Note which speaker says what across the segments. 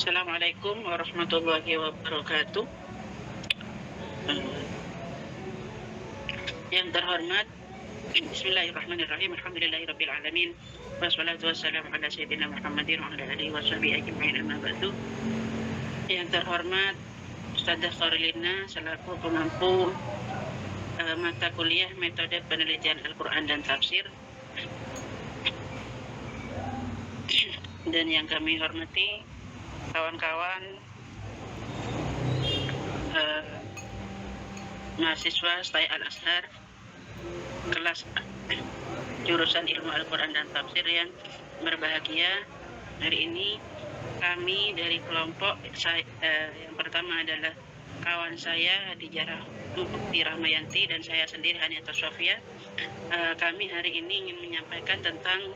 Speaker 1: Assalamualaikum warahmatullahi wabarakatuh. Yang terhormat, Bismillahirrahmanirrahim. Alhamdulillahirabbil alamin. Wassalatu wassalamu ala sayyidina Muhammadin wa ala alihi washabihi ajmain, amma ba'du. Yang terhormat Ustadzah Khairlina selaku pemampu mata kuliah metode penelitian Al-Quran dan tafsir, dan yang kami hormati kawan-kawan mahasiswa STAI Al-Azhar kelas jurusan ilmu Al-Quran dan tafsir yang berbahagia. Hari ini kami dari kelompok yang pertama adalah kawan saya Hadijah Mukti Rahmayanti dan saya sendiri Haniatus Sofia. Kami hari ini ingin menyampaikan tentang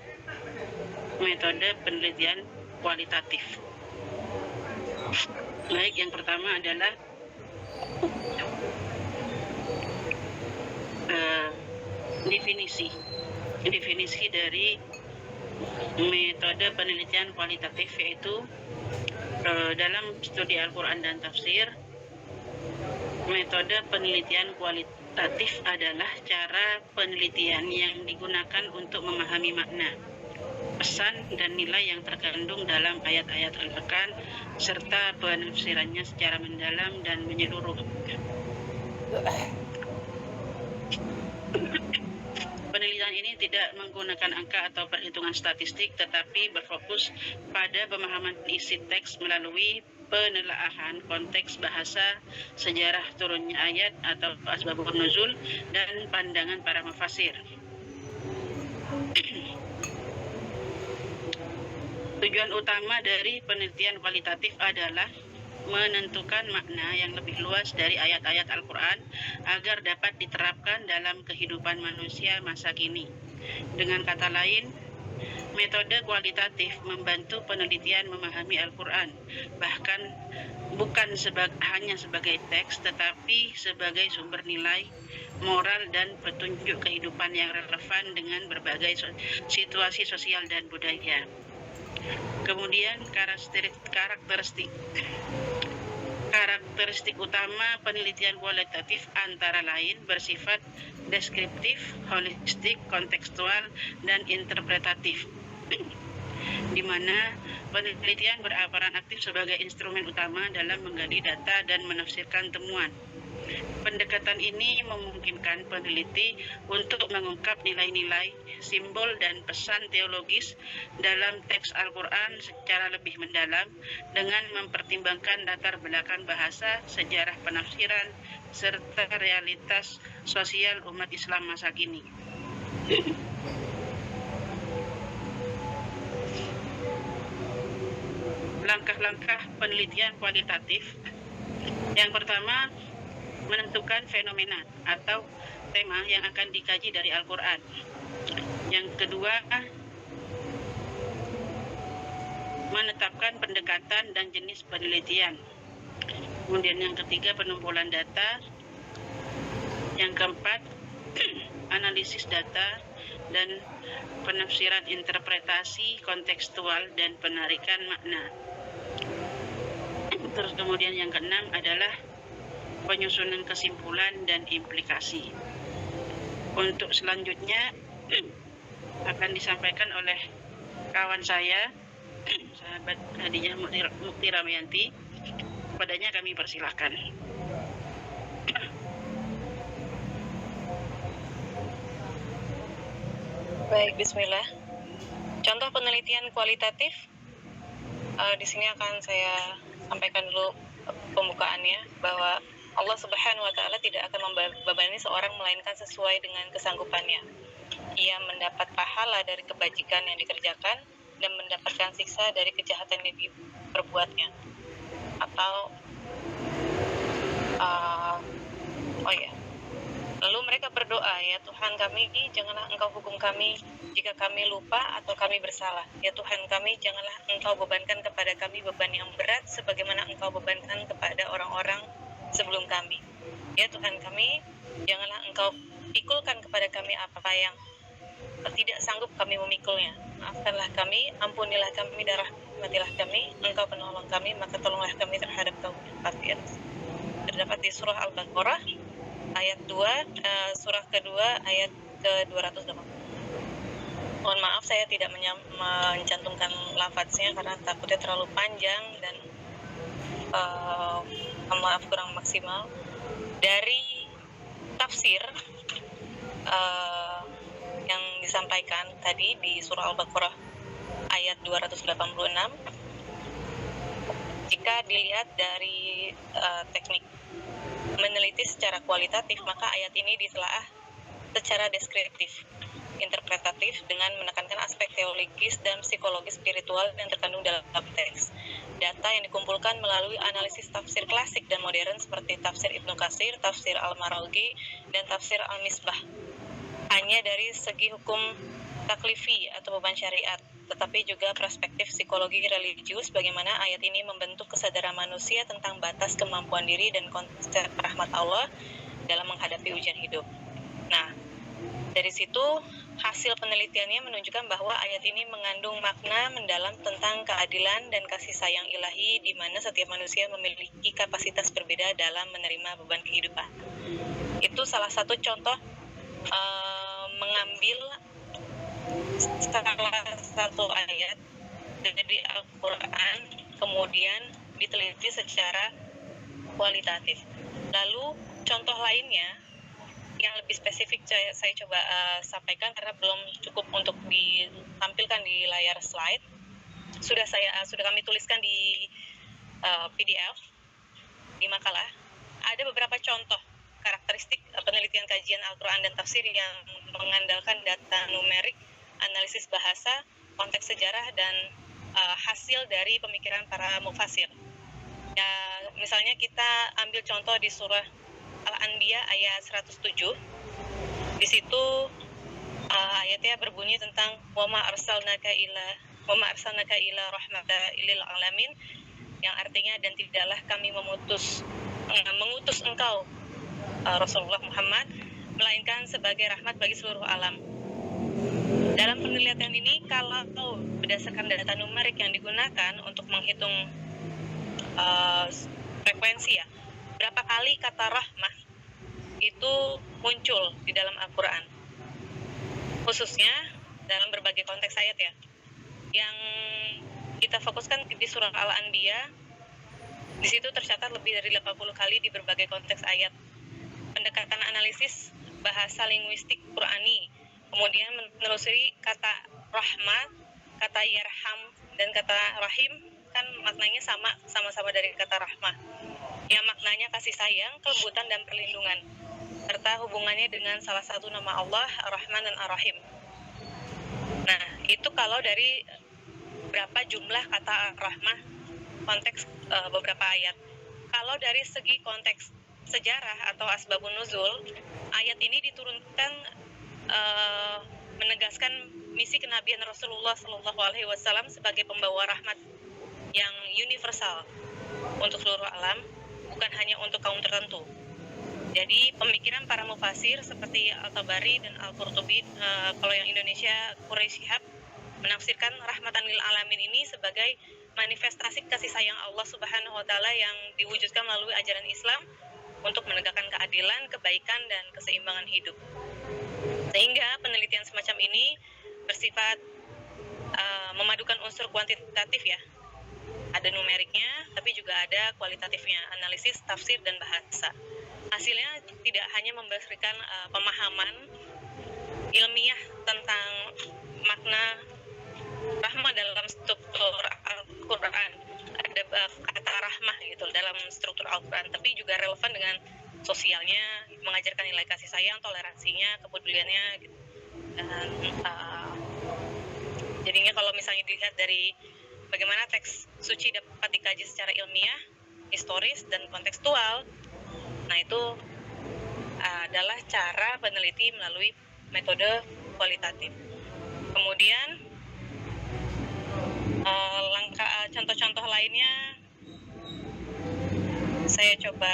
Speaker 1: metode penelitian kualitatif. Baik, yang pertama adalah definisi dari metode penelitian kualitatif, yaitu dalam studi Al-Quran dan tafsir, metode penelitian kualitatif adalah cara penelitian yang digunakan untuk memahami makna, pesan dan nilai yang terkandung dalam ayat-ayat Al-Quran serta penafsirannya secara mendalam dan menyeluruh. Penelitian ini tidak menggunakan angka atau perhitungan statistik, tetapi berfokus pada pemahaman isi teks melalui penelaahan konteks bahasa, sejarah turunnya ayat atau asbabun nuzul, dan pandangan para mufasir. Tujuan utama dari penelitian kualitatif adalah menentukan makna yang lebih luas dari ayat-ayat Al-Quran agar dapat diterapkan dalam kehidupan manusia masa kini. Dengan kata lain, metode kualitatif membantu penelitian memahami Al-Quran, bahkan bukan hanya sebagai teks, tetapi sebagai sumber nilai, moral, dan petunjuk kehidupan yang relevan dengan berbagai situasi sosial dan budaya. Kemudian karakteristik utama penelitian kualitatif antara lain bersifat deskriptif, holistik, kontekstual, dan interpretatif, di mana penelitian berperan aktif sebagai instrumen utama dalam menggali data dan menafsirkan temuan. Pendekatan ini memungkinkan peneliti untuk mengungkap nilai-nilai, simbol, dan pesan teologis dalam teks Al-Quran secara lebih mendalam dengan mempertimbangkan latar belakang bahasa, sejarah penafsiran, serta realitas sosial umat Islam masa kini. Langkah-langkah penelitian kualitatif. Yang pertama, menentukan fenomena atau tema yang akan dikaji dari Al-Quran. Yang kedua, menetapkan pendekatan dan jenis penelitian. Kemudian yang ketiga, penumpulan data. Yang keempat, analisis data dan penafsiran interpretasi kontekstual dan penarikan makna. Terus kemudian yang keenam adalah penyusunan kesimpulan dan implikasi. Untuk selanjutnya akan disampaikan oleh kawan saya, sahabat Hadijah Mukti Rahmayanti. Padanya kami persilahkan.
Speaker 2: Baik, bismillah. Contoh penelitian kualitatif di sini akan saya sampaikan dulu pembukaannya, bahwa Allah Subhanahu wa Ta'ala tidak akan membebani seorang melainkan sesuai dengan kesanggupannya. Ia mendapat pahala dari kebajikan yang dikerjakan dan mendapatkan siksa dari kejahatan yang diperbuatnya. Atau lalu mereka berdoa, ya Tuhan kami, janganlah Engkau hukum kami jika kami lupa atau kami bersalah. Ya Tuhan kami, janganlah Engkau bebankan kepada kami beban yang berat sebagaimana Engkau bebankan kepada orang-orang sebelum kami. Ya Tuhan kami, janganlah Engkau pikulkan kepada kami apa yang tidak sanggup kami memikulnya. Maafkanlah kami, ampunilah kami, dan rahmatilah kami. Engkau penolong kami, maka tolonglah kami terhadap kaum kafir. Terdapat di surah Al-Baqarah ayat 2, surah kedua ayat ke-280. Mohon maaf saya tidak mencantumkan lafadznya karena takutnya terlalu panjang dan maaf kurang maksimal. Dari tafsir yang disampaikan tadi di surah Al-Baqarah ayat 286, jika dilihat dari teknik meneliti secara kualitatif, maka ayat ini ditelaah secara deskriptif, interpretatif dengan menekankan aspek teologis dan psikologis spiritual yang terkandung dalam teks. Data yang dikumpulkan melalui analisis tafsir klasik dan modern seperti tafsir Ibnu Katsir, tafsir Al-Maraghi, dan tafsir Al-Misbah. Hanya dari segi hukum taklifi atau beban syariat, tetapi juga perspektif psikologi religius bagaimana ayat ini membentuk kesadaran manusia tentang batas kemampuan diri dan konsep rahmat Allah dalam menghadapi ujian hidup. Nah, dari situ hasil penelitiannya menunjukkan bahwa ayat ini mengandung makna mendalam tentang keadilan dan kasih sayang ilahi di mana setiap manusia memiliki kapasitas berbeda dalam menerima beban kehidupan. Itu salah satu contoh mengambil salah satu ayat dari Al-Quran kemudian diteliti secara kualitatif. Lalu contoh lainnya yang lebih spesifik saya coba sampaikan karena belum cukup untuk ditampilkan di layar slide. Sudah kami tuliskan di PDF di makalah. Ada beberapa contoh karakteristik penelitian kajian Al-Quran dan tafsir yang mengandalkan data numerik, analisis bahasa, konteks sejarah, dan hasil dari pemikiran para mufasir. Ya, misalnya kita ambil contoh di surah Al-Anbiya ayat 107. Di situ ayatnya berbunyi tentang wa ma arsalnaka ila rahmatan lil alamin, yang artinya dan tidaklah kami mengutus engkau Rasulullah Muhammad melainkan sebagai rahmat bagi seluruh alam. Dalam penelitian ini, kalau berdasarkan data numerik yang digunakan untuk menghitung frekuensi ya, berapa kali kata rahmah itu muncul di dalam Al-Quran, khususnya dalam berbagai konteks ayat ya. Yang kita fokuskan di surah Al-Anbiya, di situ tercatat lebih dari 80 kali di berbagai konteks ayat. Pendekatan analisis bahasa linguistik Qur'ani, kemudian menelusuri kata rahmat, kata yarham, dan kata rahim, kan maknanya sama-sama dari kata rahmah, yang maknanya kasih sayang, kelembutan, dan perlindungan, serta hubungannya dengan salah satu nama Allah, Ar-Rahman dan Ar-Rahim. Nah, itu kalau dari berapa jumlah kata rahmah konteks beberapa ayat. Kalau dari segi konteks sejarah atau asbabun nuzul, ayat ini diturunkan menegaskan misi kenabian Rasulullah SAW sebagai pembawa rahmat yang universal untuk seluruh alam, bukan hanya untuk kaum tertentu. Jadi pemikiran para mufasir seperti Al-Tabari dan Al-Qurtubi, kalau yang Indonesia Quraisy Shihab, menafsirkan rahmatan lil alamin ini sebagai manifestasi kasih sayang Allah Subhanahu wa taala yang diwujudkan melalui ajaran Islam untuk menegakkan keadilan, kebaikan, dan keseimbangan hidup. Sehingga penelitian semacam ini bersifat memadukan unsur kuantitatif ya. Ada numeriknya, tapi juga ada kualitatifnya, analisis, tafsir, dan bahasa. Hasilnya tidak hanya memberikan pemahaman ilmiah tentang makna rahmah dalam struktur Al-Quran, ada kata rahmah gitu dalam struktur Al-Quran, tapi juga relevan dengan sosialnya, mengajarkan nilai kasih sayang, toleransinya, kepeduliannya gitu. Dan jadinya kalau misalnya dilihat dari bagaimana teks suci dapat dikaji secara ilmiah, historis, dan kontekstual, nah itu adalah cara peneliti melalui metode kualitatif. Kemudian contoh-contoh lainnya saya coba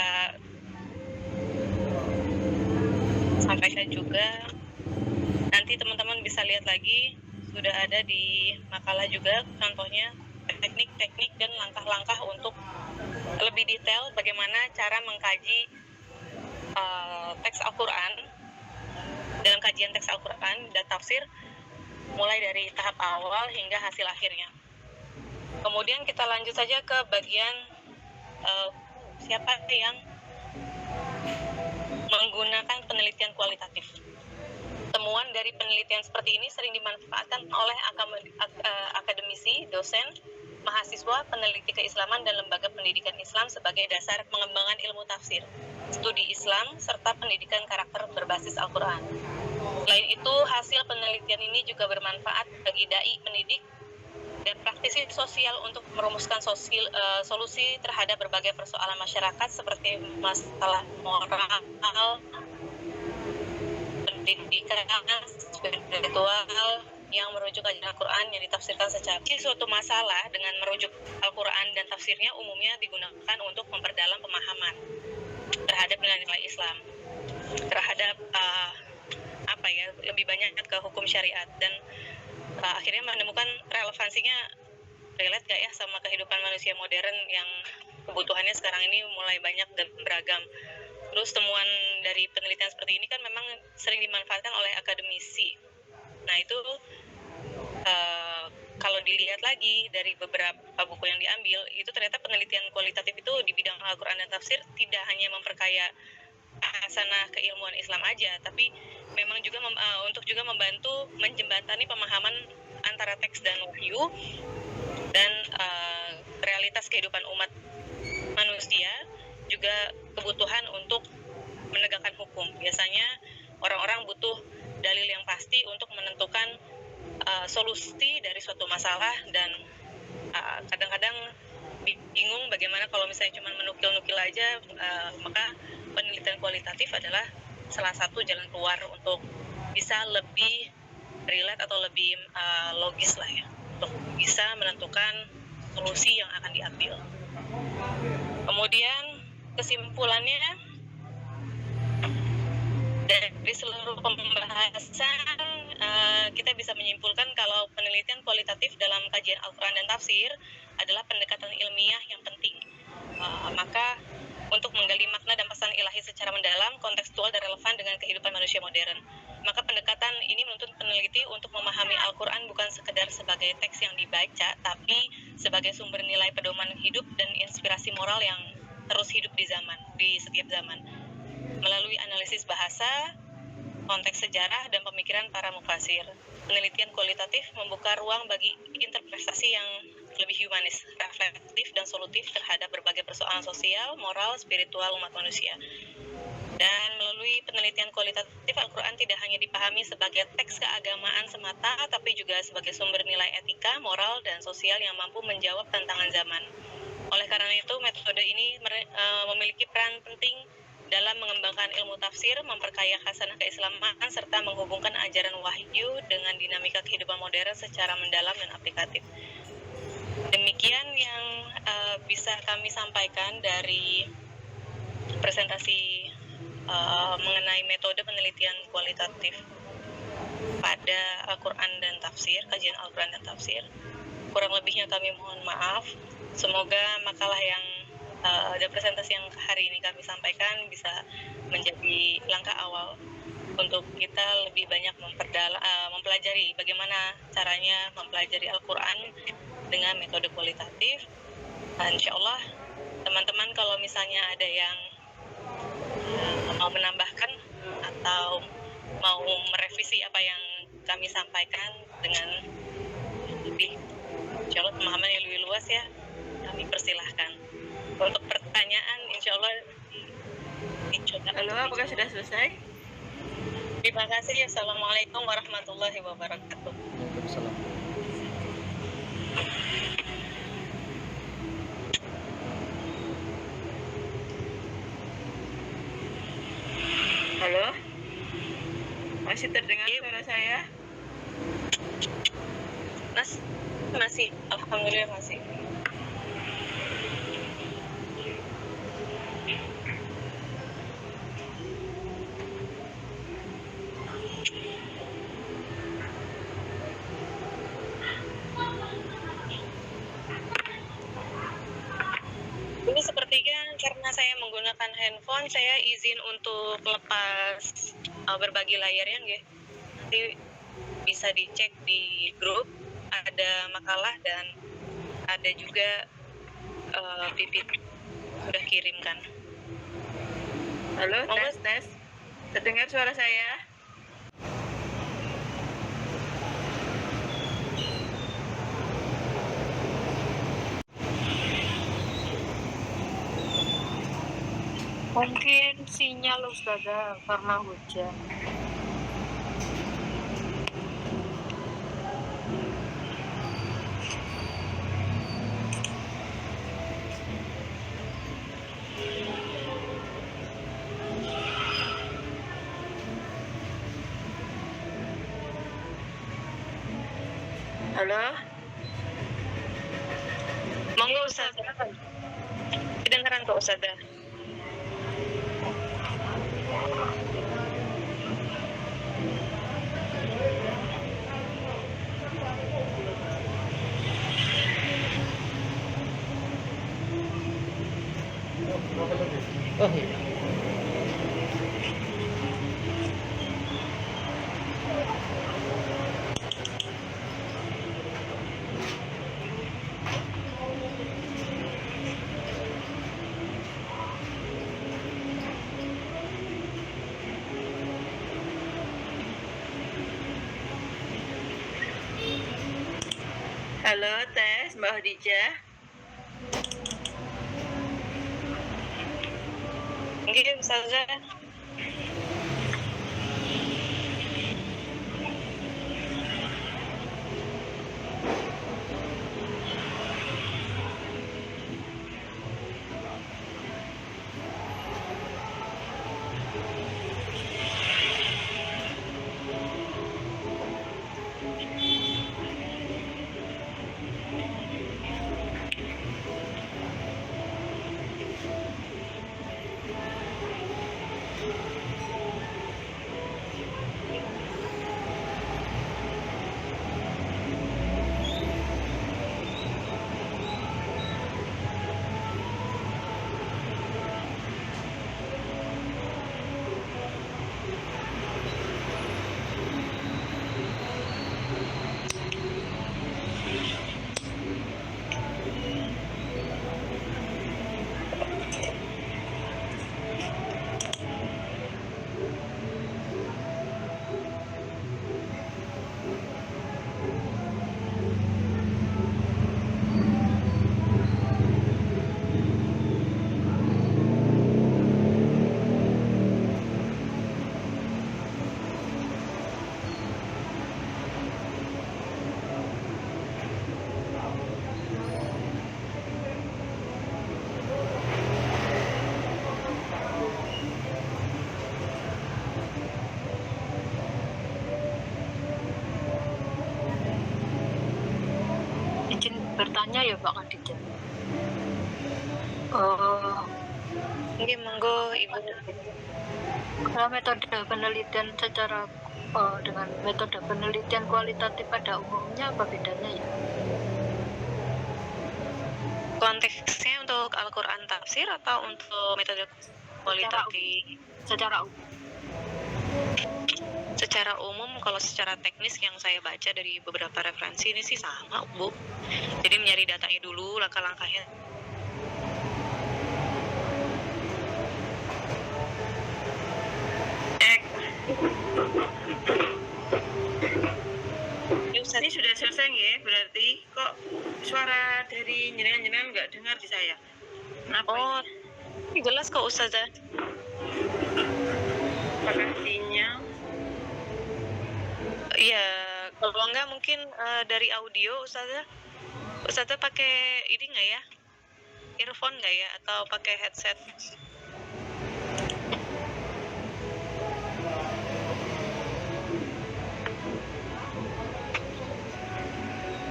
Speaker 2: sampaikan juga. Nanti nanti teman-teman bisa lihat lagi, sudah ada di makalah juga contohnya teknik-teknik dan langkah-langkah untuk lebih detail bagaimana cara mengkaji teks Al-Quran dalam kajian teks Al-Quran dan tafsir mulai dari tahap awal hingga hasil akhirnya. Kemudian kita lanjut saja ke bagian siapa yang menggunakan penelitian kualitatif. Temuan dari penelitian seperti ini sering dimanfaatkan oleh akademisi, dosen, mahasiswa, peneliti keislaman, dan lembaga pendidikan Islam sebagai dasar pengembangan ilmu tafsir, studi Islam, serta pendidikan karakter berbasis Al-Quran. Selain itu, hasil penelitian ini juga bermanfaat bagi dai pendidik dan praktisi sosial untuk merumuskan solusi terhadap berbagai persoalan masyarakat seperti masalah moral, pendidikan, spiritual yang merujuk ajaran Al-Quran yang ditafsirkan secara suatu masalah dengan merujuk Al-Quran dan tafsirnya umumnya digunakan untuk memperdalam pemahaman terhadap nilai-nilai Islam, terhadap lebih banyak ke hukum syariat, dan akhirnya menemukan relevansinya relate gak ya sama kehidupan manusia modern yang kebutuhannya sekarang ini mulai banyak dan beragam. Terus temuan dari penelitian seperti ini kan memang sering dimanfaatkan oleh akademisi. Nah itu kalau dilihat lagi dari beberapa buku yang diambil, itu ternyata penelitian kualitatif itu di bidang Al-Quran dan tafsir tidak hanya memperkaya hasanah keilmuan Islam aja, tapi memang juga untuk juga membantu menjembatani pemahaman antara teks dan wahyu dan realitas kehidupan umat manusia, juga kebutuhan untuk menegakkan hukum. Biasanya orang-orang butuh dalil yang pasti untuk menentukan solusi dari suatu masalah, dan kadang-kadang bingung bagaimana kalau misalnya cuma menukil-nukil aja, maka penelitian kualitatif adalah salah satu jalan keluar untuk bisa lebih relate atau lebih logis lah ya, untuk bisa menentukan solusi yang akan diambil. Kemudian kesimpulannya dari seluruh pembahasan kita bisa menyimpulkan kalau penelitian kualitatif dalam kajian Al-Quran dan tafsir adalah pendekatan ilmiah yang penting. Maka untuk menggali makna dan pesan ilahi secara mendalam, kontekstual dan relevan dengan kehidupan manusia modern. Maka pendekatan ini menuntut peneliti untuk memahami Al-Quran bukan sekedar sebagai teks yang dibaca, tapi sebagai sumber nilai pedoman hidup dan inspirasi moral yang terus hidup di setiap zaman. Melalui analisis bahasa, konteks sejarah, dan pemikiran para mufasir, penelitian kualitatif membuka ruang bagi interpretasi yang lebih humanis, reflektif, dan solutif terhadap berbagai persoalan sosial, moral, spiritual umat manusia. Dan melalui penelitian kualitatif, Al-Quran tidak hanya dipahami sebagai teks keagamaan semata, tapi juga sebagai sumber nilai etika, moral, dan sosial yang mampu menjawab tantangan zaman. Oleh karena itu, metode ini memiliki peran penting dalam mengembangkan ilmu tafsir, memperkaya khasanah keislaman, serta menghubungkan ajaran wahyu dengan dinamika kehidupan modern secara mendalam dan aplikatif. Demikian yang bisa kami sampaikan dari presentasi mengenai metode penelitian kualitatif pada Al-Quran dan tafsir, kajian Al-Quran dan tafsir. Kurang lebihnya kami mohon maaf. Semoga makalah yang dan presentasi yang hari ini kami sampaikan bisa menjadi langkah awal untuk kita lebih banyak mempelajari bagaimana caranya mempelajari Al-Quran dengan metode kualitatif. Insya Allah teman-teman kalau misalnya ada yang mau menambahkan atau mau merevisi apa yang kami sampaikan dengan lebih, insya Allah pemahaman yang lebih luas ya, kami persilahkan. Untuk pertanyaan insya Allah dicoba.
Speaker 1: Halo, apakah sudah selesai?
Speaker 2: Terima kasih. Assalamualaikum warahmatullahi wabarakatuh.
Speaker 3: Waalaikumsalam.
Speaker 1: Halo? Masih terdengar suara saya?
Speaker 2: Masih. Alhamdulillah masih. menggunakan handphone, saya izin untuk lepas berbagi layarnya nggih. Nanti bisa dicek di grup, ada makalah dan ada juga Pipit udah kirimkan.
Speaker 1: Halo,
Speaker 2: Monggo.
Speaker 1: tes. Terdengar suara saya?
Speaker 3: Mungkin sinyal Ustazah karena hujan.
Speaker 1: Halo?
Speaker 2: Monggo Ustazah. Kedengeran kok Ustazah.
Speaker 4: Oh iya.
Speaker 1: Halo, tes Mbak Khadijah.
Speaker 2: Nggih Ustazah.
Speaker 3: Izin bertanya ya Pak Khadijah.
Speaker 2: Nggih monggo Ibu.
Speaker 3: Kalau metode penelitian secara dengan metode penelitian kualitatif pada umumnya apa bedanya ya?
Speaker 2: Konteksnya untuk Al-Qur'an tafsir atau untuk metode kualitatif?
Speaker 3: Secara umum.
Speaker 2: Secara umum, kalau secara teknis yang saya baca dari beberapa referensi ini sih sama, Bu. Jadi mencari datanya dulu, langkah-langkahnya.
Speaker 1: Ini sudah selesai ya, berarti kok suara dari jenengan nggak dengar di saya? Kenapa?
Speaker 2: Oh, ini jelas kok Ustazah.
Speaker 1: Apakah sinyal?
Speaker 2: Iya, kalau enggak mungkin dari audio Ustazah. Ustazah pakai ini nggak ya? Earphone nggak ya? Atau pakai headset?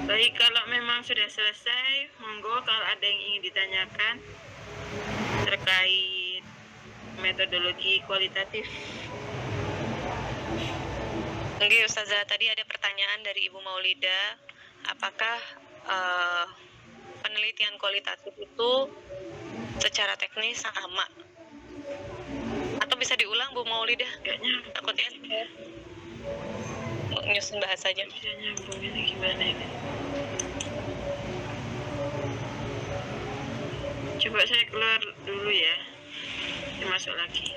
Speaker 1: Baik, kalau memang sudah selesai, monggo kalau ada yang ingin ditanyakan terkait metodologi kualitatif.
Speaker 2: Oke Ustazah, tadi ada pertanyaan dari Ibu Maulida, apakah penelitian kualitatif itu secara teknis sama Atau bisa diulang Bu Maulidah?
Speaker 1: Kayaknya
Speaker 2: Takutnya nyusun bahasanya.
Speaker 1: bisa nyambung ini gimana ini. Coba saya keluar dulu ya. Saya masuk lagi.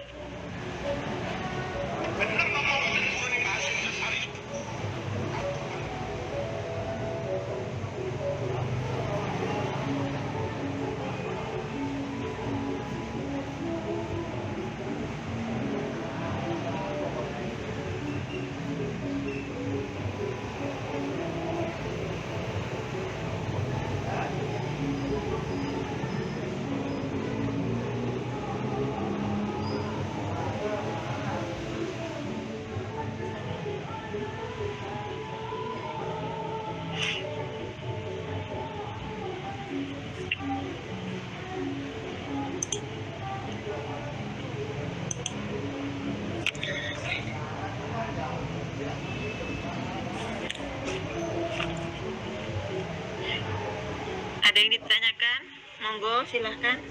Speaker 1: Ada yang ditanyakan? Monggo, silahkan.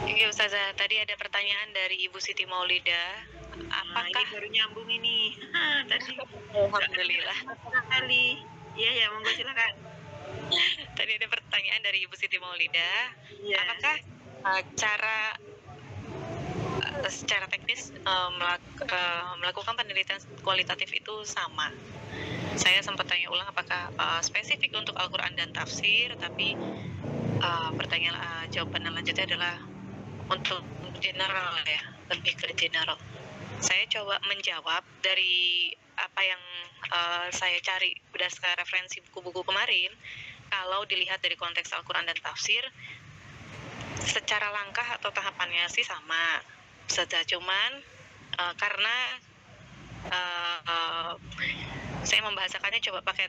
Speaker 2: Iya Ustazah, tadi ada pertanyaan dari Ibu Siti Maulida.
Speaker 1: Nah, ini
Speaker 2: Apakah
Speaker 1: baru nyambung ini. Tadi
Speaker 2: Alhamdulillah.
Speaker 1: sekali. Iya ya, monggo silakan.
Speaker 2: Tadi ada pertanyaan dari Ibu Siti Maulida.
Speaker 1: Iya.
Speaker 2: Apakah secara teknis melakukan penelitian kualitatif itu sama? Saya sempat tanya ulang apakah spesifik untuk Al-Quran dan tafsir, tapi jawaban lanjutnya adalah untuk general ya, lebih ke general. Saya coba menjawab dari apa yang saya cari berdasarkan referensi buku-buku kemarin. Kalau dilihat dari konteks Al-Quran dan tafsir, secara langkah atau tahapannya sih sama, saja. Cuman karena saya membahasakannya coba pakai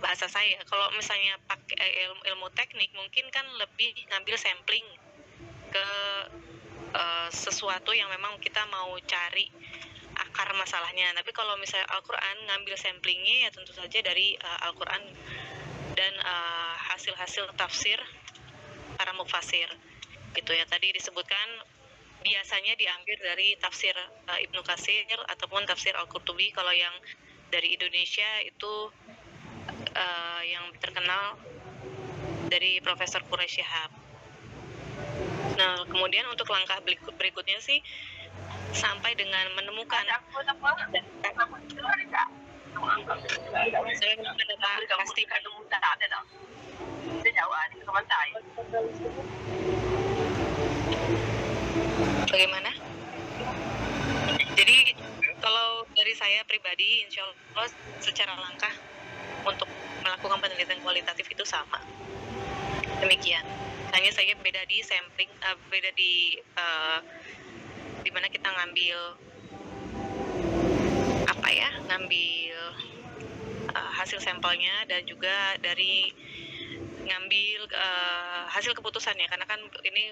Speaker 2: bahasa saya. Kalau misalnya pakai ilmu teknik, mungkin kan lebih ngambil sampling ke sesuatu yang memang kita mau cari akar masalahnya. Tapi kalau misalnya Al-Quran ngambil samplingnya ya tentu saja dari Al-Quran dan hasil-hasil tafsir para mufasir. Gitu ya, tadi disebutkan biasanya diambil dari tafsir Ibnu Katsir ataupun tafsir Al-Qurtubi. Kalau yang dari Indonesia itu yang terkenal dari Profesor Quraish Shihab. Nah, kemudian untuk langkah berikutnya sih sampai dengan menemukan saya pasti bagaimana? Jadi kalau dari saya pribadi, insya Allah secara langkah untuk melakukan penelitian kualitatif itu sama. Demikian. Hanya saya beda di sampling, beda di mana kita ngambil hasil sampelnya dan juga dari ngambil hasil keputusannya. Karena kan ini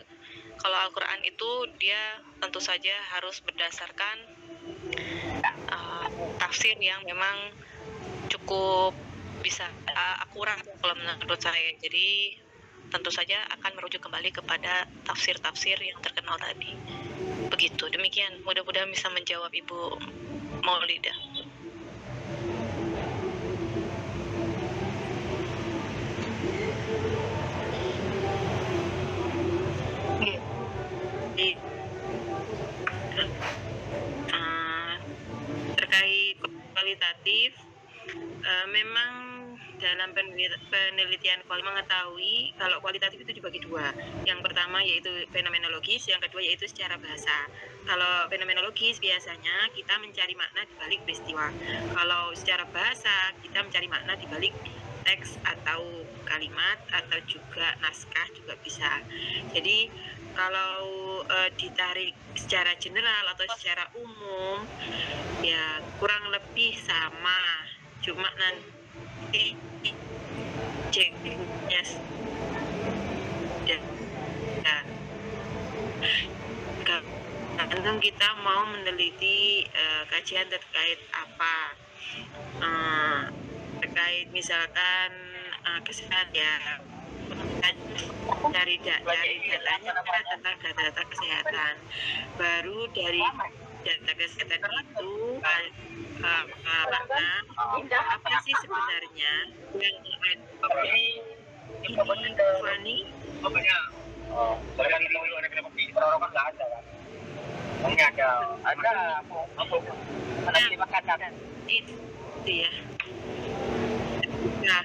Speaker 2: kalau Al-Quran itu dia tentu saja harus berdasarkan tafsir yang memang cukup bisa akurat kalau menurut saya. Jadi tentu saja akan merujuk kembali kepada tafsir-tafsir yang terkenal tadi. Begitu, demikian. Mudah-mudahan bisa menjawab Ibu Maulidah.
Speaker 1: Terkait kualitatif, memang dalam penelitian mengetahui kalau kualitatif itu dibagi dua. Yang pertama yaitu fenomenologis, yang kedua yaitu secara bahasa. Kalau fenomenologis biasanya kita mencari makna di balik peristiwa. Kalau secara bahasa kita mencari makna di balik teks atau kalimat atau juga naskah juga bisa. Jadi kalau ditarik secara general atau secara umum ya kurang lebih sama, cuma nanti ceknya tergantung kita mau meneliti kajian terkait apa, terkait misalkan kesehatan ya
Speaker 5: cari datanya tentang data kesehatan. Baru dari data kesehatan itu makna apa sih sebenarnya yang Fani itu ya. Nah,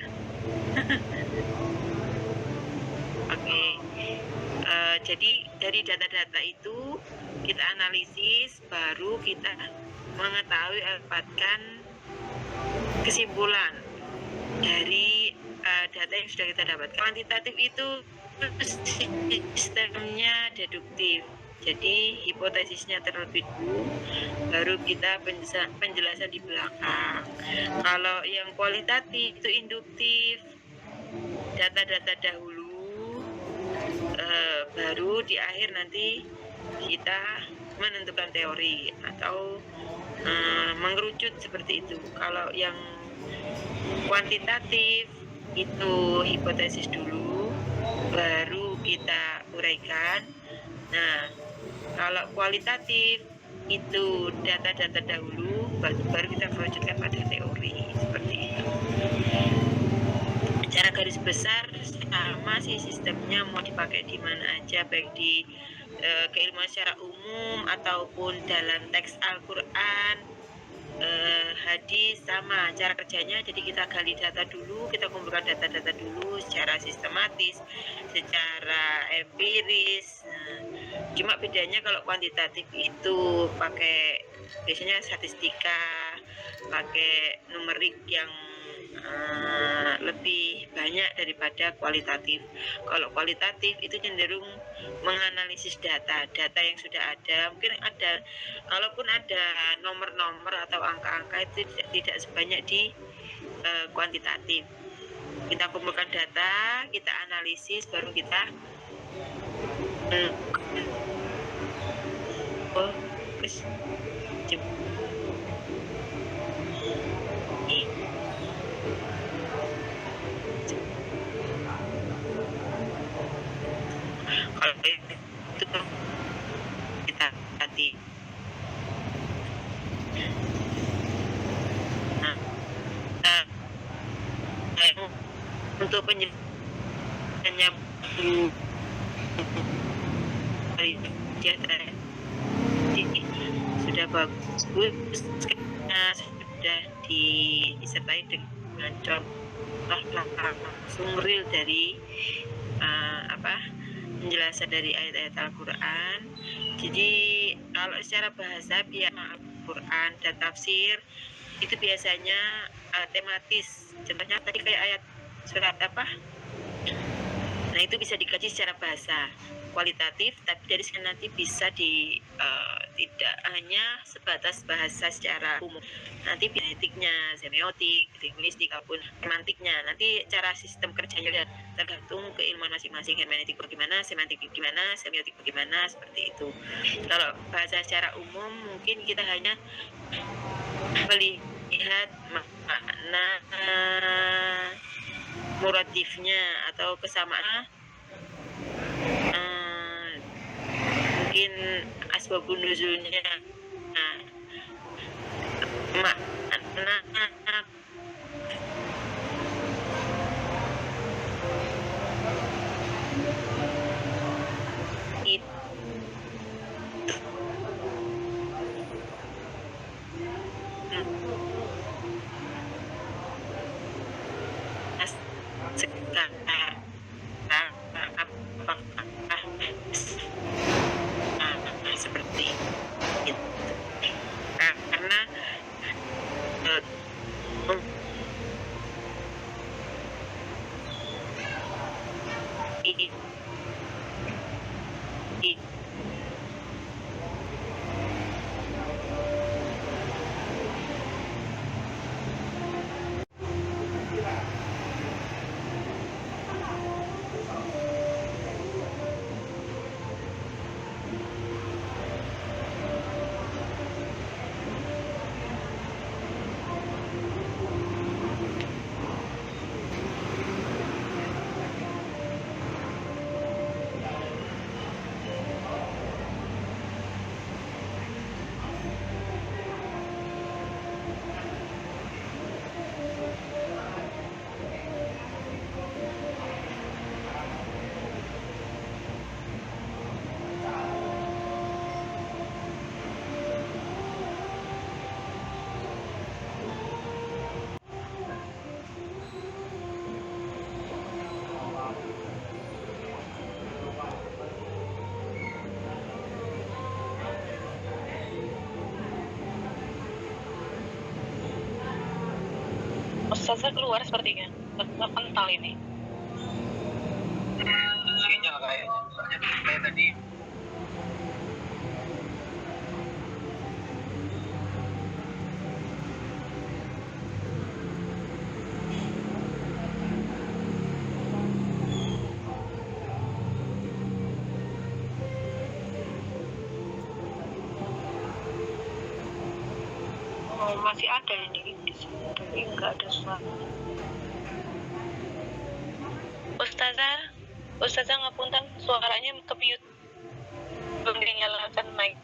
Speaker 5: oke. Jadi dari data-data itu kita analisis, baru kita mengetahui dapatkan kesimpulan dari data yang sudah kita dapat. Kuantitatif itu sistemnya deduktif. Jadi hipotesisnya terlebih dulu, baru kita penjelasan di belakang. Kalau yang kualitatif itu induktif, data-data dahulu, baru di akhir nanti kita menentukan teori atau mengerucut seperti itu. Kalau yang kuantitatif itu hipotesis dulu, baru kita uraikan. Nah, kalau kualitatif itu data-data dahulu, baru kita kerucutkan pada teori seperti itu. Secara garis besar sama sih sistemnya, mau dipakai di mana aja, baik di keilmuan secara umum ataupun dalam teks Al-Quran, hadis, sama cara kerjanya. Jadi kita gali data dulu, kita kumpulkan data-data dulu secara sistematis, secara empiris. Cuma bedanya kalau kuantitatif itu pakai biasanya statistika, pakai numerik yang lebih banyak daripada kualitatif. Kalau kualitatif itu cenderung menganalisis data yang sudah ada. Mungkin ada, kalaupun ada nomor-nomor atau angka-angka itu tidak sebanyak di kuantitatif. Kita kumpulkan data, kita analisis, baru kita kalau itu kita hati. Untuk penjelasannya sudah bagus, karena sudah disertai dengan contoh langsung real dari penjelasan dari ayat-ayat Al-Quran. Jadi kalau secara bahasa pihak Al-Quran dan tafsir itu biasanya tematis. Contohnya tadi kayak ayat surat apa? Nah, itu bisa dikaji secara bahasa kualitatif, tapi dari sini nanti bisa tidak hanya sebatas bahasa secara umum. Nanti genetiknya, semiotik, linguistik, ataupun semantiknya. Nanti cara sistem kerjanya tergantung keilmuan masing-masing. Hermeneutik bagaimana, semantik bagaimana, semiotik bagaimana, seperti itu. Kalau bahasa secara umum mungkin kita hanya melihat makna muratifnya atau kesamaan, mungkin asbabun nuzulnya, makna itu seperti itu.
Speaker 2: Ustazah keluar sepertinya. Kental ini.
Speaker 4: Sinyal kayaknya. Soalnya kayak tadi
Speaker 3: Oh, masih ada ini di sini, tapi nggak ada suara.
Speaker 2: Ustazah ngapunten, suaranya ke-mute. Belum dinyalakan mic.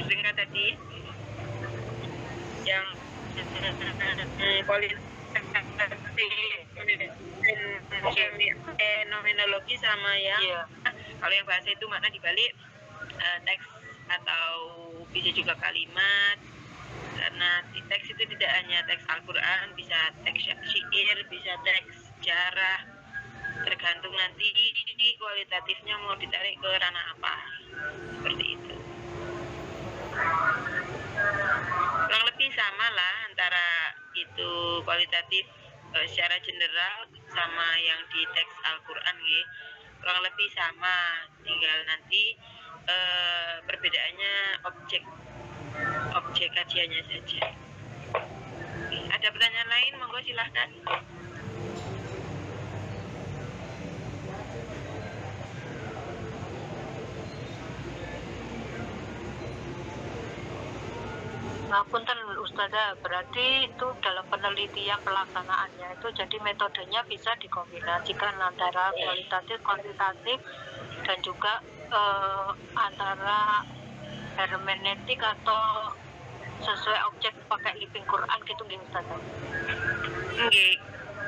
Speaker 5: Dengar tadi yang politik fenomenologi sama yang
Speaker 3: Iya.
Speaker 5: kalau yang bahasa itu makna dibalik teks atau bisa juga kalimat, karena di teks itu tidak hanya teks Al-Quran, bisa teks syair, bisa teks sejarah, tergantung nanti kualitatifnya mau ditarik ke ranah apa, seperti itu. Kurang lebih sama lah antara itu kualitatif secara general sama yang di teks Al-Quran gitu. Kurang lebih sama, tinggal nanti perbedaannya objek kajiannya saja. Ada pertanyaan lain, monggo silahkan.
Speaker 3: Ngapunten Ustazah, berarti itu dalam penelitian pelaksanaannya itu jadi metodenya bisa dikombinasikan antara kualitatif, kuantitatif, dan juga antara hermeneutik atau sesuai objek pakai living Quran gitu nggih Ustazah?
Speaker 5: Nggih,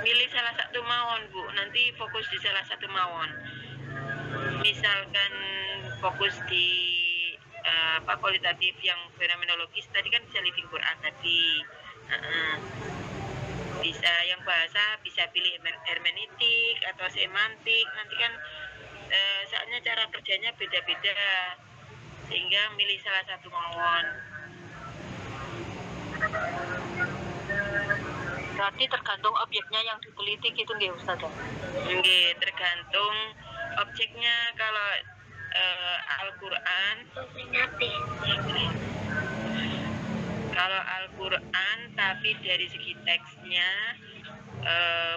Speaker 5: milih salah satu mawon Bu, nanti fokus di salah satu mawon. Misalkan fokus di kualitatif yang fenomenologis tadi kan bisa living Quran tadi. Bisa yang bahasa bisa pilih hermeneutik atau semantik, nanti kan soalnya cara kerjanya beda-beda, sehingga milih salah satu mawon.
Speaker 3: Berarti tergantung objeknya yang diteliti gitu nggih Ustazah?
Speaker 5: Nggih, tergantung objeknya. Kalau Al-Quran, kalau Al-Quran tapi dari segi teksnya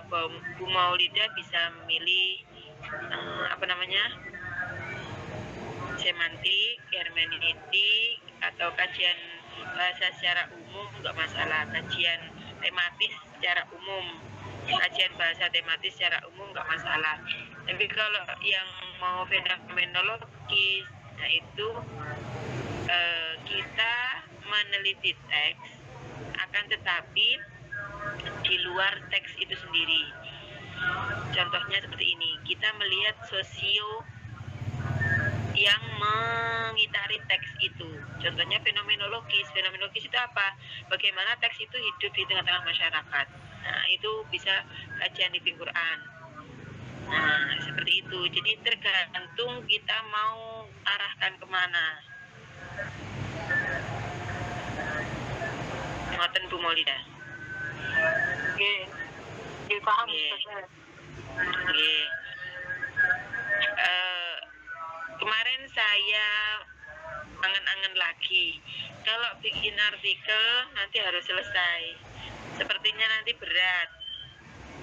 Speaker 5: Bu Maulidah bisa memilih semantik, hermeneutik, atau kajian bahasa secara umum nggak masalah, kajian tematis secara umum, kajian bahasa tematis secara umum nggak masalah. Tapi kalau yang mau fenomenologis, nah itu kita meneliti teks, akan tetapi di luar teks itu sendiri. Contohnya seperti ini, kita melihat sosio yang mengitari teks itu. Contohnya fenomenologis. Fenomenologis itu apa? Bagaimana teks itu hidup di tengah-tengah masyarakat. Nah, itu bisa kajian living Quran. Nah, seperti itu. Jadi tergantung kita mau arahkan kemana. Ngoten Bu Maulidah.
Speaker 3: Nggih, paham Ustazah.
Speaker 5: Nggih. Kemarin saya angen-angen lagi, kalau bikin artikel nanti harus selesai. sepertinya nanti berat.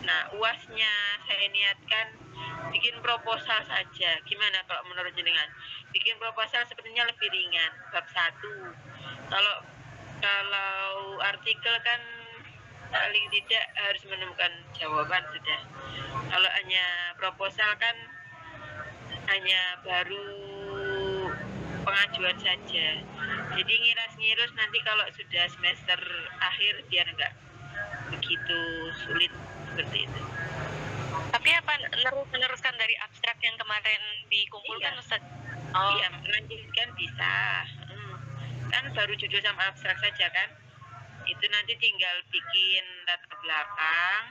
Speaker 5: Nah, UASnya saya niatkan bikin proposal saja. Gimana kalau menurut jenengan? Bikin proposal sepertinya lebih ringan, bab 1. Kalau artikel kan paling tidak harus menemukan jawaban sudah. Kalau hanya proposal kan hanya baru pengajuan saja. Jadi ngiras-ngirus nanti kalau sudah semester akhir biar enggak begitu sulit seperti itu.
Speaker 2: Tapi apa meneruskan dari abstrak yang kemarin dikumpulkan,
Speaker 5: Iya.
Speaker 2: Ustaz?
Speaker 5: Iya, melanjutkan bisa. Kan baru judul sama abstrak saja kan. Itu nanti tinggal bikin latar belakang,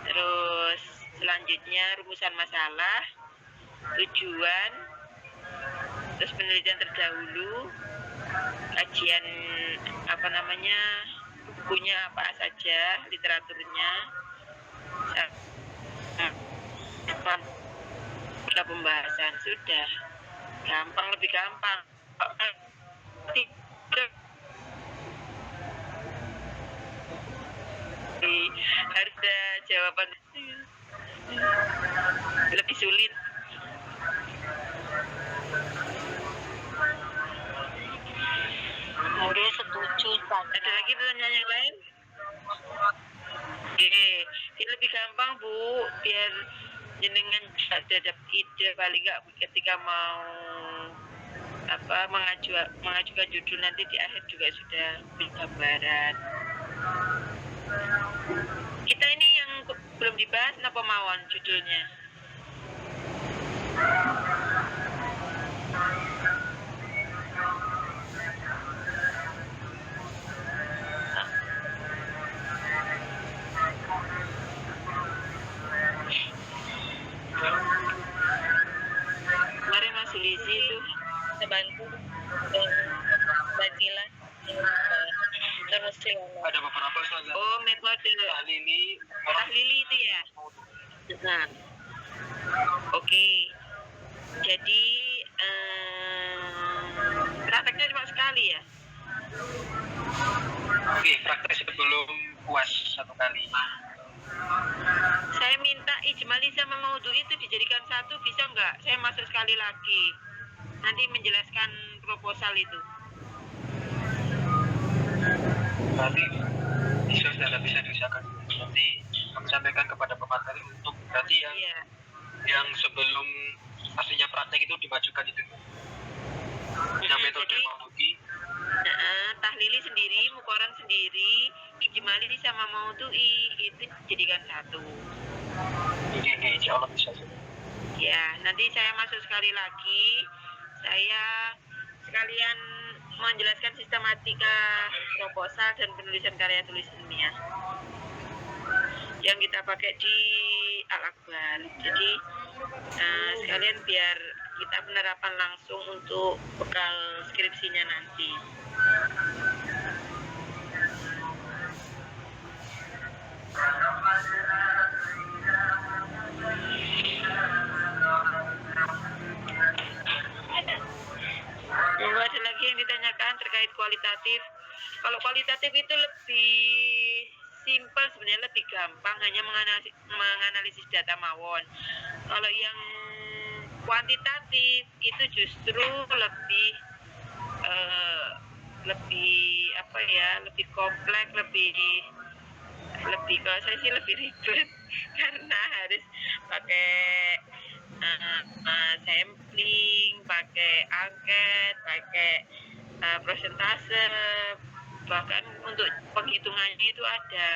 Speaker 5: terus selanjutnya rumusan masalah, tujuan, terus penelitian terdahulu, kajian bukunya apa saja, literaturnya, kita pembahasan sudah gampang, lebih gampang. Harus ada jawaban lebih sulit.
Speaker 3: Jadi setuju Ustaz.
Speaker 5: Ada lagi pertanyaan yang lain? Oke, ini lebih gampang Bu, biar jenengan ada ide paling nggak ketika mau mengajukan judul nanti di akhir juga sudah bergambaran. Kita ini yang belum dibahas apa mawon judulnya? Kemarin Mas Sulisi itu
Speaker 2: Bantu Bazila terus
Speaker 4: Ada beberapa soal
Speaker 5: metode
Speaker 4: tahlili
Speaker 5: tahlili itu ya. Nah, oke. Jadi prakteknya cuma sekali ya.
Speaker 4: Oke, praktek sebelum UAS 1 kali.
Speaker 5: Saya minta ijmali sama maudhu itu dijadikan satu, bisa nggak? Saya masuk sekali lagi. Nanti menjelaskan proposal itu.
Speaker 4: Nanti sudah bisa diusahakan. Nanti kami sampaikan kepada pemateri untuk berarti
Speaker 5: Iya.
Speaker 4: yang sebelum aslinya praktek itu dimajukan itu. Yang metode
Speaker 5: Jadi,
Speaker 4: maudhu'i.
Speaker 5: tahlili sendiri, mukoran sendiri, ijmali sama maudhu'i itu dijadikan satu.
Speaker 4: Ini insya Allah bisa.
Speaker 5: Ya, nanti saya masuk sekali lagi. Saya sekalian menjelaskan sistematika proposal dan penulisan karya tulis ilmiah yang kita pakai di Al-Akbar. Jadi sekalian biar kita penerapan langsung untuk bekal skripsinya nanti. Lalu ada lagi yang ditanyakan terkait kualitatif. Kalau kualitatif itu lebih simpel sebenarnya, lebih gampang, hanya menganalisis data mawon. Kalau yang kuantitatif itu justru lebih lebih kompleks, lebih kalau saya sih lebih ribet karena harus pakai sampling, pakai angket, pakai prosentase, bahkan untuk penghitungannya itu ada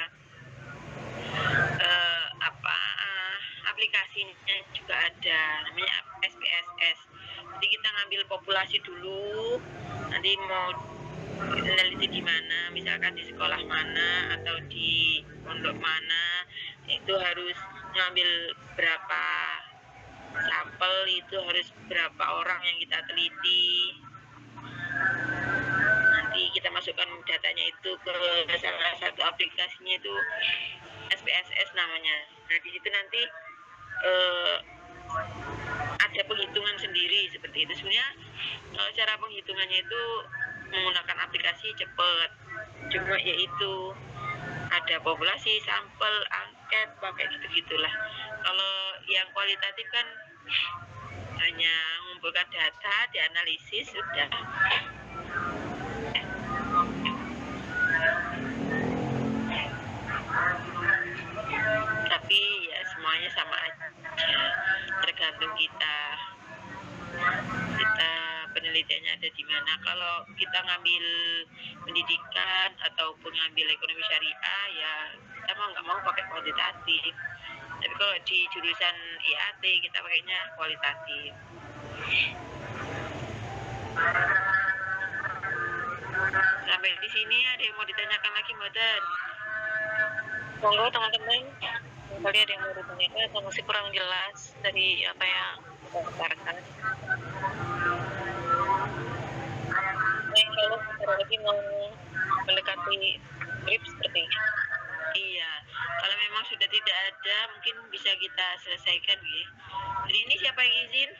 Speaker 5: aplikasinya juga ada, namanya SPSS. Jadi kita ngambil populasi dulu, nanti mau meneliti di mana, misalkan di sekolah mana atau di pondok mana, itu harus ngambil berapa sampel, itu harus berapa orang yang kita teliti. Nanti kita masukkan datanya itu ke salah satu aplikasinya, itu SPSS namanya. Nah di situ nanti ada penghitungan sendiri seperti itu. Sebenarnya cara penghitungannya itu menggunakan aplikasi cepat, cuma yaitu ada populasi, sampel, angket, pakai gitu-gitulah. Kalau yang kualitatif kan hanya mengumpulkan data, dianalisis, sudah. Tapi ya semuanya sama aja, tergantung kita penelitiannya ada di mana. Kalau kita ngambil pendidikan ataupun ngambil ekonomi syariah, ya kita mau nggak mau pakai kuantitatif. Tapi kalau di jurusan IAT kita pakainya kualitatif. Sampai di sini ada yang mau ditanyakan lagi, Mbak?
Speaker 2: Monggo teman-teman, kali ada yang mau ditanyakan atau masih kurang jelas dari apa yang kita utarakan. Kalau sebentar lagi mau mendekati skrip seperti ini.
Speaker 5: Iya, kalau memang sudah tidak ada, mungkin bisa kita selesaikan ya. Jadi ini siapa yang izin?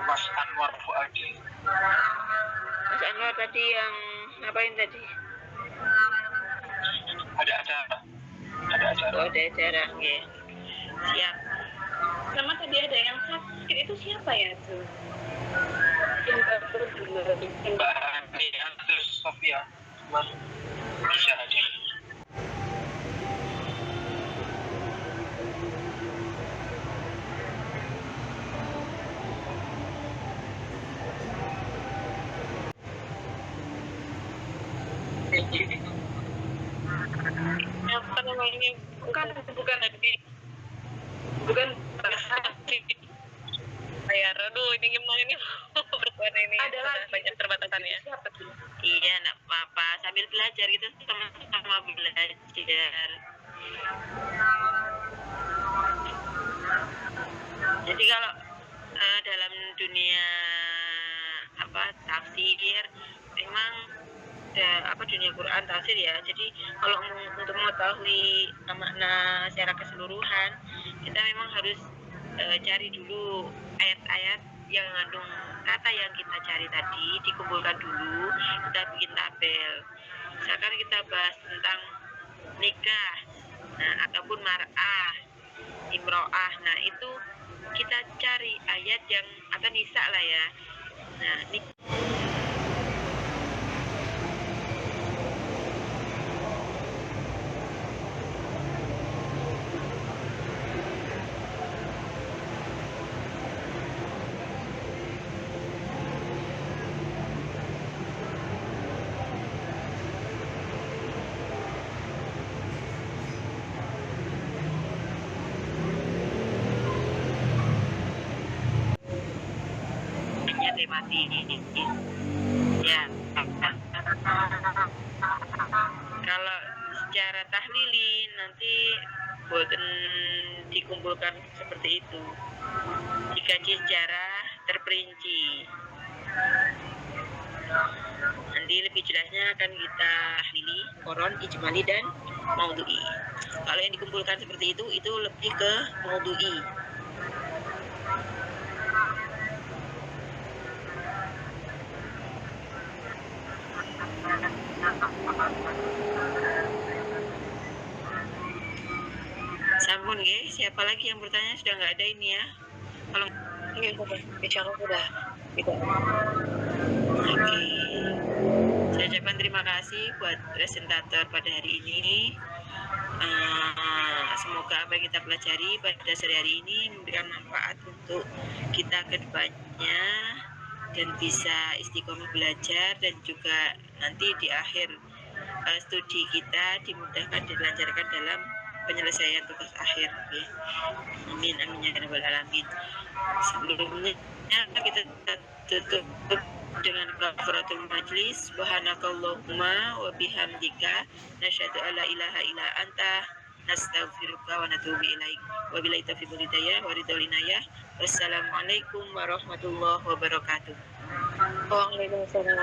Speaker 4: Mas Anwar Fuadi.
Speaker 5: Mas Anwar tadi yang ngapain tadi?
Speaker 4: Ada acara.
Speaker 5: Oh, ada acara, ya. Siap. Sama tadi ada yang sakit, itu siapa ya tuh?
Speaker 4: Mbak Hani, terus Sofia. Mas bisa hadir.
Speaker 2: Apa namanya? Bukan lagi. Bukan bayar. Aduh, ini gimana ini? Berkuat ini. Ada lagi banyak terbatasannya.
Speaker 5: Iya, nak apa-apa. Sambil belajar gitu, sama belajar. Jadi kalau dalam dunia tafsir, memang dunia Quran tafsir ya. Jadi kalau untuk mengetahui makna secara keseluruhan, kita memang harus cari dulu ayat-ayat yang mengandung kata yang kita cari tadi, dikumpulkan dulu, kita bikin tabel. Misalkan kita bahas tentang nikah, ataupun mar'ah, imro'ah, nah itu kita cari ayat yang atau nisa lah ya. Nah, mati ya. Kalau secara tahlilin nanti boten dikumpulkan seperti itu, dikaji secara terperinci. Nanti lebih jelasnya akan kita tahlili koron, ijmali dan maudhu'i. Kalau yang dikumpulkan seperti itu lebih ke maudhu'i. Sampun ya, siapa lagi yang bertanya? Sudah nggak ada ini ya. Kalau
Speaker 2: bicara sudah tidak.
Speaker 5: Oke. Saya ucapkan terima kasih buat presentator pada hari ini. Semoga apa yang kita pelajari pada sore hari ini memberikan manfaat untuk kita ke depannya dan bisa istiqomah belajar, dan juga nanti di akhir studi kita dimudahkan dan dilancarkan dalam penyelesaian tugas akhir ya. Amin amin ya rabbal alamin. Sebelumnya kita tutup dengan kafaratul majlis. Subhanakallahumma wa bihamdika nasyhadu alla ilaha illa anta nastaghfiruka wa natubu ilaik. Wabillahi taufiq wal hidayah wa ridhal inayah. Wassalamualaikum warahmatullahi wabarakatuh.
Speaker 2: Waalaikumsalam.